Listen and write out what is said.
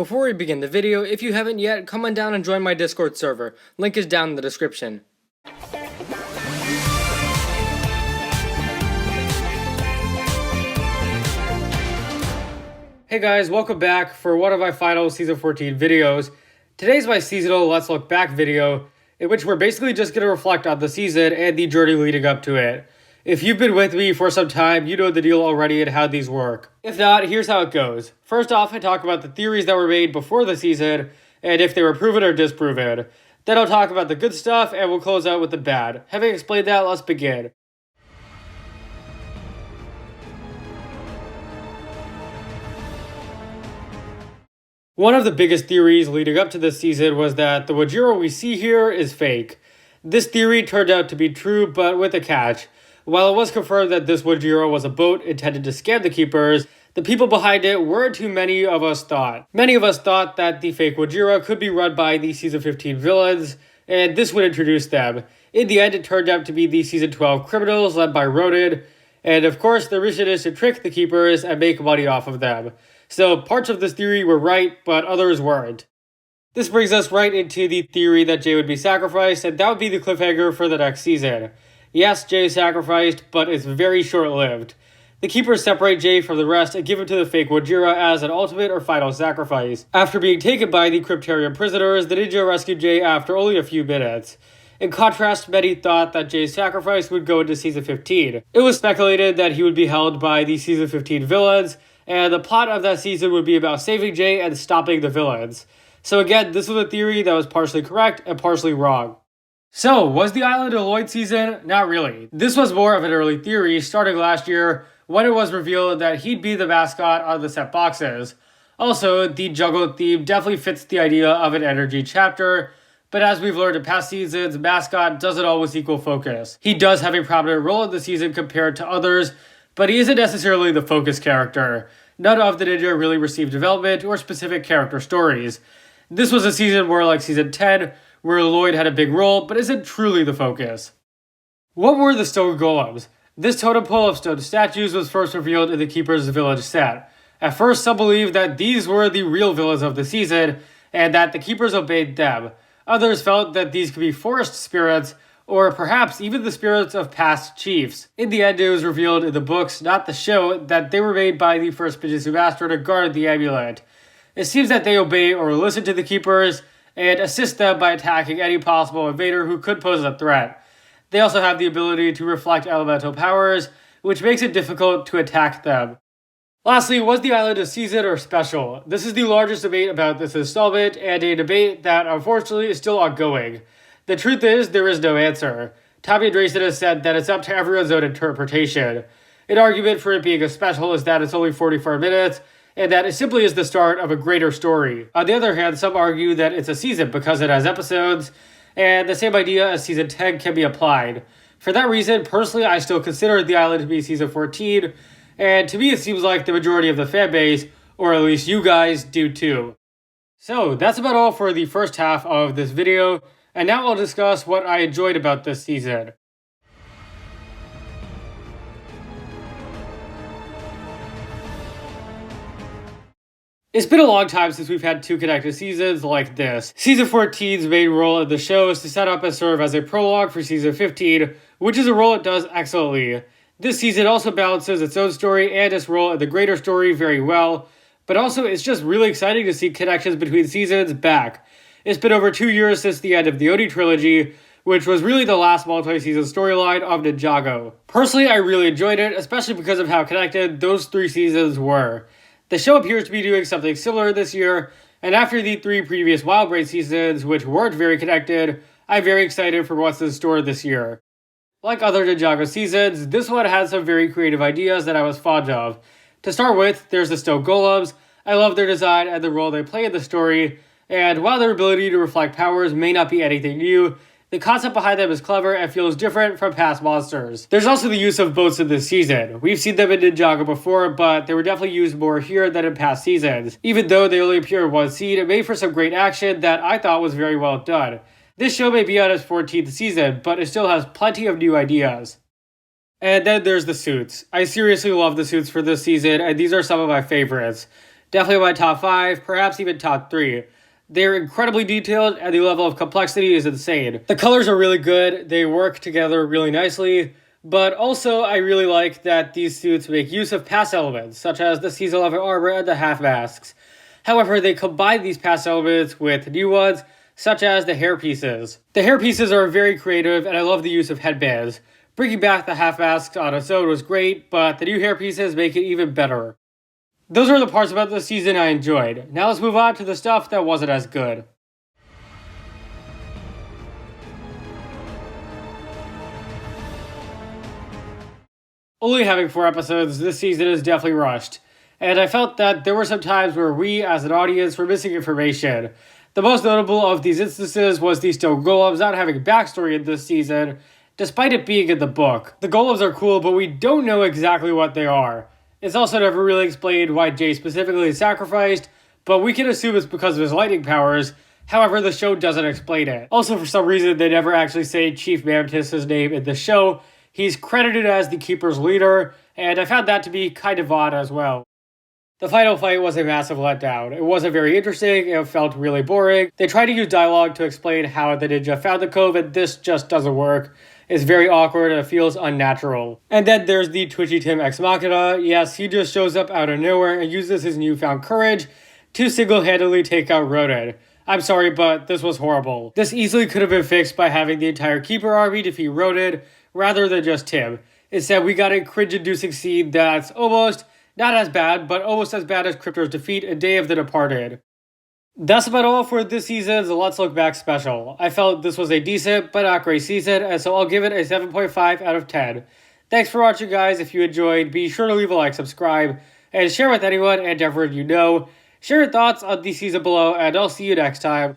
Before we begin the video, if you haven't yet, come on down and join my Discord server. Link is down in the description. Hey guys, welcome back for one of my final Season 14 videos. Today's my seasonal Let's Look Back video, in which we're basically just going to reflect on the season and the journey leading up to it. If you've been with me for some time, you know the deal already and how these work. If not, here's how it goes. First off, I talk about the theories that were made before the season, and if they were proven or disproven. Then I'll talk about the good stuff, and we'll close out with the bad. Having explained that, let's begin. One of the biggest theories leading up to this season was that the Wojira we see here is fake. This theory turned out to be true, but with a catch. While it was confirmed that this Wojira was a boat intended to scam the Keepers, the people behind it weren't who many of us thought. Many of us thought that the fake Wojira could be run by the Season 15 villains, and this would introduce them. In the end, it turned out to be the Season 12 criminals led by Ronan, and of course their mission is to trick the Keepers and make money off of them. So parts of this theory were right, but others weren't. This brings us right into the theory that Jay would be sacrificed, and that would be the cliffhanger for the next season. Yes, Jay is sacrificed, but it's very short-lived. The Keepers separate Jay from the rest and give him to the fake Wojira as an ultimate or final sacrifice. After being taken by the Cryptarian prisoners, the Ninja rescued Jay after only a few minutes. In contrast, many thought that Jay's sacrifice would go into Season 15. It was speculated that he would be held by the Season 15 villains, and the plot of that season would be about saving Jay and stopping the villains. So again, this was a theory that was partially correct and partially wrong. So, was the island a Lloyd season? Not really. This was more of an early theory starting last year when it was revealed that he'd be the mascot on the set boxes. Also, the jungle theme definitely fits the idea of an energy chapter, but as we've learned in past seasons, mascot doesn't always equal focus. He does have a prominent role in the season compared to others, but he isn't necessarily the focus character. None of the Ninja really received development or specific character stories. This was a season more like Season 10, where Lloyd had a big role, but isn't truly the focus. What were the Stone Golems? This totem pole of stone statues was first revealed in the Keepers Village set. At first, some believed that these were the real villains of the season, and that the Keepers obeyed them. Others felt that these could be forest spirits, or perhaps even the spirits of past chiefs. In the end, it was revealed in the books, not the show, that they were made by the first Fujitsu Master to guard the amulet. It seems that they obey or listen to the Keepers, and assist them by attacking any possible invader who could pose a threat. They also have the ability to reflect elemental powers, which makes it difficult to attack them. Lastly, was the island a season or special? This is the largest debate about this installment, and a debate that unfortunately is still ongoing. The truth is, there is no answer. Tommy Andreessen has said that it's up to everyone's own interpretation. An argument for it being a special is that it's only 44 minutes, and that it simply is the start of a greater story. On the other hand, some argue that it's a season because it has episodes, and the same idea as Season 10 can be applied. For that reason, personally, I still consider the island to be Season 14, and to me it seems like the majority of the fanbase, or at least you guys, do too. So, that's about all for the first half of this video, and now I'll discuss what I enjoyed about this season. It's been a long time since we've had two connected seasons like this. Season 14's main role in the show is to set up and serve as a prologue for Season 15, which is a role it does excellently. This season also balances its own story and its role in the greater story very well, but also it's just really exciting to see connections between seasons back. It's been over 2 years since the end of the Oni trilogy, which was really the last multi-season storyline of Ninjago. Personally, I really enjoyed it, especially because of how connected those 3 seasons were. The show appears to be doing something similar this year, and after the 3 previous Wildbraid seasons, which weren't very connected, I'm very excited for what's in store this year. Like other Ninjago seasons, this one had some very creative ideas that I was fond of. To start with, there's the Stone Golems. I love their design and the role they play in the story, and while their ability to reflect powers may not be anything new, the concept behind them is clever and feels different from past monsters. There's also the use of boats in this season. We've seen them in Ninjago before, but they were definitely used more here than in past seasons. Even though they only appear in one scene, it made for some great action that I thought was very well done. This show may be on its 14th season, but it still has plenty of new ideas. And then there's the suits. I seriously love the suits for this season, and these are some of my favorites. Definitely my top 5, perhaps even top 3. They're incredibly detailed and the level of complexity is insane. The colors are really good, they work together really nicely, but also I really like that these suits make use of past elements, such as the Season 11 armor and the half masks. However, they combine these past elements with new ones, such as the hair pieces. The hair pieces are very creative and I love the use of headbands. Bringing back the half masks on its own was great, but the new hair pieces make it even better. Those are the parts about this season I enjoyed. Now let's move on to the stuff that wasn't as good. Only having 4 episodes, this season is definitely rushed. And I felt that there were some times where we, as an audience, were missing information. The most notable of these instances was the Stone Golems not having backstory in this season, despite it being in the book. The Golems are cool, but we don't know exactly what they are. It's also never really explained why Jay specifically is sacrificed, but we can assume it's because of his lightning powers. However, the show doesn't explain it. Also, for some reason, they never actually say Chief Mantis's name in the show. He's credited as the Keeper's leader, and I found that to be kind of odd as well. The final fight was a massive letdown. It wasn't very interesting, it felt really boring. They tried to use dialogue to explain how the ninja found the cove, and this just doesn't work. It's very awkward and it feels unnatural. And then there's the Twitchy Tim Ex Machina. Yes, he just shows up out of nowhere and uses his newfound courage to single-handedly take out Ronan. I'm sorry, but this was horrible. This easily could have been fixed by having the entire Keeper army defeat Ronan, rather than just Tim. Instead, we got a cringe-inducing scene that's almost, not as bad, but almost as bad as Cryptor's defeat in Day of the Departed. That's about all for this season's Let's Look Back special. I felt this was a decent but not great season, and so I'll give it a 7.5 out of 10. Thanks for watching, guys. If you enjoyed, be sure to leave a like, subscribe, and share with anyone and everyone you know. Share your thoughts on the season below, and I'll see you next time.